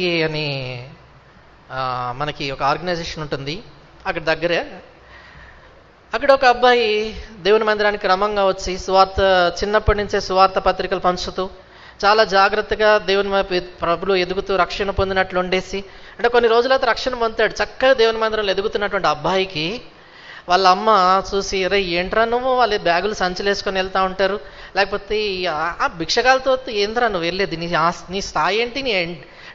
అని మనకి ఒక ఆర్గనైజేషన్ ఉంటుంది అక్కడ దగ్గరే. అక్కడ ఒక అబ్బాయి దేవుని మందిరానికి క్రమంగా వచ్చి చిన్నప్పటి నుంచే సువార్త పత్రికలు పంచుతూ చాలా జాగ్రత్తగా దేవుని ప్రభులు ఎదుగుతూ రక్షణ పొందినట్లు ఉండేసి, అంటే కొన్ని రోజులైతే రక్షణ పొందుతాడు. చక్కగా దేవుని మందిరంలో ఎదుగుతున్నటువంటి అబ్బాయికి వాళ్ళ అమ్మ చూసి, అరే ఏంట్రా నువ్వు, వాళ్ళ బ్యాగులు సంచులేసుకొని వెళ్తూ ఉంటారు, లేకపోతే ఆ భిక్షగాలతో ఏంద్రా నువ్వు వెళ్ళేది, నీ స్థాయి ఏంటి,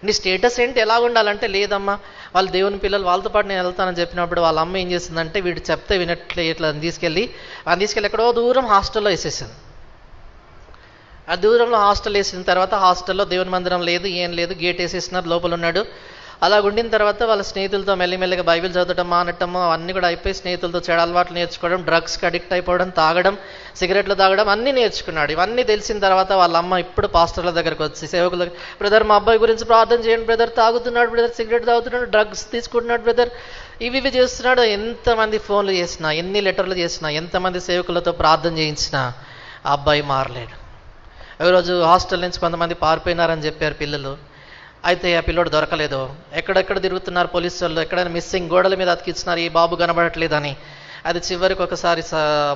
నీ స్టేటస్ ఏంటి, ఎలా ఉండాలంటే, లేదమ్మా వాళ్ళు దేవుని పిల్లలు, వాళ్ళతో పాటు నేను వెళ్తానని చెప్పినప్పుడు వాళ్ళ అమ్మ ఏం చేసిందంటే, వీడు చెప్తే వినట్లే ఇట్లా తీసుకెళ్ళి ఎక్కడో దూరం హాస్టల్లో వేసేసింది. ఆ దూరంలో హాస్టల్ వేసిన తర్వాత హాస్టల్లో దేవుని మందిరం లేదు, ఏం లేదు, గేట్ వేసేసినారు, లోపల ఉన్నాడు. అలా ఉండిన తర్వాత వాళ్ళ స్నేహితులతో మెల్లిమెల్లిగా బైబిల్ చదవటం మానటము అవన్నీ కూడా అయిపోయి, స్నేహితులతో చెడు అలవాట్లు నేర్చుకోవడం, డ్రగ్స్కి అడిక్ట్ అయిపోవడం, తాగడం, సిగరెట్లు తాగడం అన్నీ నేర్చుకున్నాడు. ఇవన్నీ తెలిసిన తర్వాత వాళ్ళ అమ్మ ఇప్పుడు పాస్టర్ల దగ్గరకు వచ్చి, సేవకుల దగ్గర, బ్రదర్ మా అబ్బాయి గురించి ప్రార్థన చేయండి బ్రదర్, తాగుతున్నాడు బ్రదర్, సిగరెట్ తాగుతున్నాడు, డ్రగ్స్ తీసుకుంటున్నాడు బ్రదర్, ఇవి చేస్తున్నాడు. ఎంతమంది ఫోన్లు చేసినా, ఎన్ని లెటర్లు చేసినా, ఎంతమంది సేవకులతో ప్రార్థన చేయించినా ఆ అబ్బాయి మారలేడు. ఈరోజు హాస్టల్ నుంచి కొంతమంది పారిపోయినారని చెప్పారు పిల్లలు. అయితే ఆ పిల్లోడు దొరకలేదు. ఎక్కడెక్కడ తిరుగుతున్నారు పోలీసు వాళ్ళు, ఎక్కడైనా మిస్సింగ్, గోడల మీద అతికిస్తున్నారు, ఈ బాబు కనబడట్లేదని. అది చివరికి ఒకసారి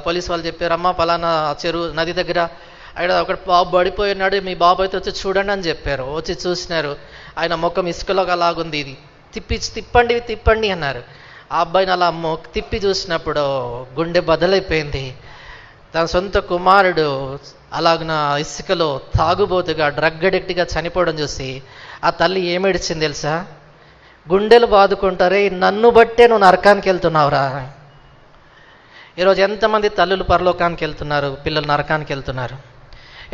పోలీసు వాళ్ళు చెప్పారు, అమ్మ పలానా చెరువు నది దగ్గర ఆయన ఒక బాబు పడిపోయినాడు, మీ బాబు అయితే వచ్చి చూడండి అని చెప్పారు. వచ్చి చూసినారు, ఆయన ముఖం ఇసుకలో అలాగుంది, ఇది తిప్పండి అన్నారు. ఆ అబ్బాయిని అలా తిప్పి చూసినప్పుడు గుండె బదలైపోయింది. తన సొంత కుమారుడు అలాగున ఇసుకలో తాగుబోతుగా, డ్రగ్ అడిక్ట్గా చనిపోవడం చూసి ఆ తల్లి ఏమిడిచింది తెలుసా, గుండెలు బాదుకుంటారే, నన్ను బట్టే నువ్వు నరకానికి వెళ్తున్నావురా. ఈరోజు ఎంతమంది తల్లులు పరలోకానికి వెళ్తున్నారు, పిల్లలు నరకానికి వెళ్తున్నారు.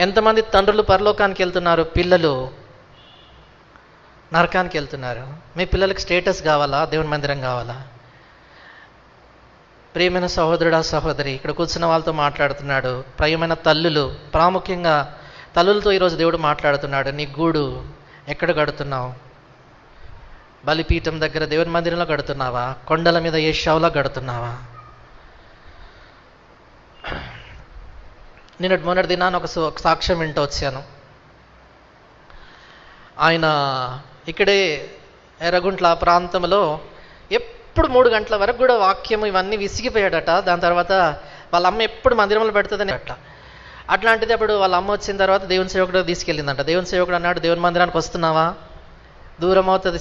ఎంతమంది తండ్రులు పరలోకానికి వెళ్తున్నారు, పిల్లలు నరకానికి వెళ్తున్నారు. మీ పిల్లలకి స్టేటస్ కావాలా, దేవుని మందిరం కావాలా? ప్రియమైన సహోదరుడా సహోదరి, ఇక్కడ కూర్చున్న వాళ్ళతో మాట్లాడుతున్నాడు. ప్రియమైన తల్లులు, ప్రాముఖ్యంగా తల్లులతో ఈరోజు దేవుడు మాట్లాడుతున్నాడు. నీ గూడు ఎక్కడ కడుతున్నావు? బలిపీఠం దగ్గర దేవుని మందిరంలో కడుతున్నావా? కొండల మీద ఏషావులో కడుతున్నావా? మొన్నటి దినాన్ని ఒక సాక్ష్యం వింటూ వచ్చాను. ఆయన ఇక్కడే ఎర్రగుంట్ల ప్రాంతంలో ఎప్పుడు 3 గంటల వరకు కూడా వాక్యం ఇవన్నీ విసిగిపోయాడట. దాని తర్వాత వాళ్ళ అమ్మ ఎప్పుడు మందిరంలో పెడుతుందని అట్లాంటిది అప్పుడు వాళ్ళ అమ్మ వచ్చిన తర్వాత దేవుని సేవకుడు తీసుకెళ్ళిందంట. దేవుని సేవకుడు అన్నాడు, దేవుని మందిరానికి వస్తున్నావా? దూరం అవుతుంది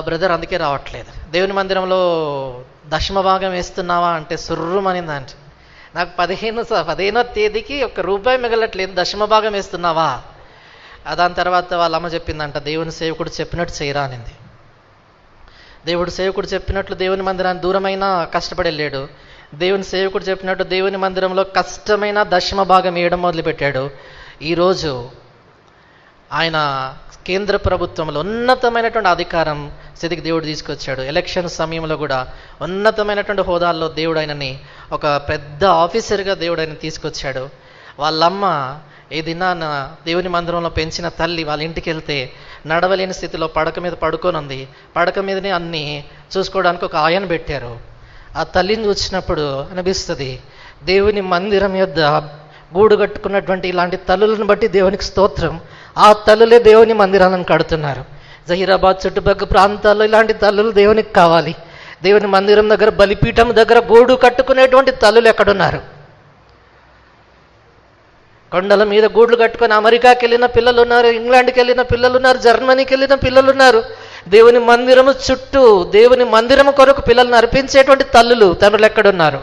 బ్రదర్, అందుకే రావట్లేదు. దేవుని మందిరంలో దశమ భాగం వేస్తున్నావా అంటే సుర్రుమనిందంట. నాకు 15వ తేదీకి ₹1 మిగలట్లేదు, దశమ భాగం వేస్తున్నావా? దాని తర్వాత వాళ్ళ అమ్మ చెప్పిందంట, దేవుని సేవకుడు చెప్పినట్టు చేయరా అనింది. దేవుడు సేవకుడు చెప్పినట్లు దేవుని మందిరాన్ని దూరమైనా కష్టపడి వెళ్ళాడు. దేవుని సేవకుడు చెప్పినట్టు దేవుని మందిరంలో కష్టమైన దశమ భాగం వేయడం మొదలుపెట్టాడు. ఈరోజు ఆయన కేంద్ర ప్రభుత్వంలో ఉన్నతమైనటువంటి అధికారం స్థితికి దేవుడు తీసుకొచ్చాడు. ఎలక్షన్ సమయంలో కూడా ఉన్నతమైనటువంటి హోదాల్లో దేవుడు ఆయనని ఒక పెద్ద ఆఫీసర్గా దేవుడు ఆయన తీసుకొచ్చాడు. వాళ్ళమ్మ ఏ దినాన దేవుని మందిరంలో పెంచిన తల్లి వాళ్ళ ఇంటికి వెళ్తే నడవలేని స్థితిలో పడక మీద పడుకొని ఉంది. పడక మీదనే అన్ని చూసుకోవడానికి ఒక ఆయన పెట్టారు. ఆ తల్లిని చూసినప్పుడు అనిపిస్తుంది, దేవుని మందిరం యొద్ద గూడు కట్టుకున్నటువంటి ఇలాంటి తల్లులను బట్టి దేవునికి స్తోత్రం. ఆ తల్లులే దేవుని మందిరాలను కడుతున్నారు. జహీరాబాద్ చుట్టుపక్కల ప్రాంతాల్లో ఇలాంటి తల్లులు దేవునికి కావాలి. దేవుని మందిరం దగ్గర, బలిపీఠం దగ్గర గూడు కట్టుకునేటువంటి తల్లులు ఎక్కడున్నారు? కొండల మీద గూడ్లు కట్టుకొని అమెరికాకి వెళ్ళిన పిల్లలు ఉన్నారు, ఇంగ్లాండ్కి వెళ్ళిన పిల్లలు ఉన్నారు, జర్మనీకి వెళ్ళిన పిల్లలు ఉన్నారు. దేవుని మందిరము చుట్టూ, దేవుని మందిరము కొరకు పిల్లల్ని అర్పించేటువంటి తల్లులు, తండ్రులు ఎక్కడున్నారు?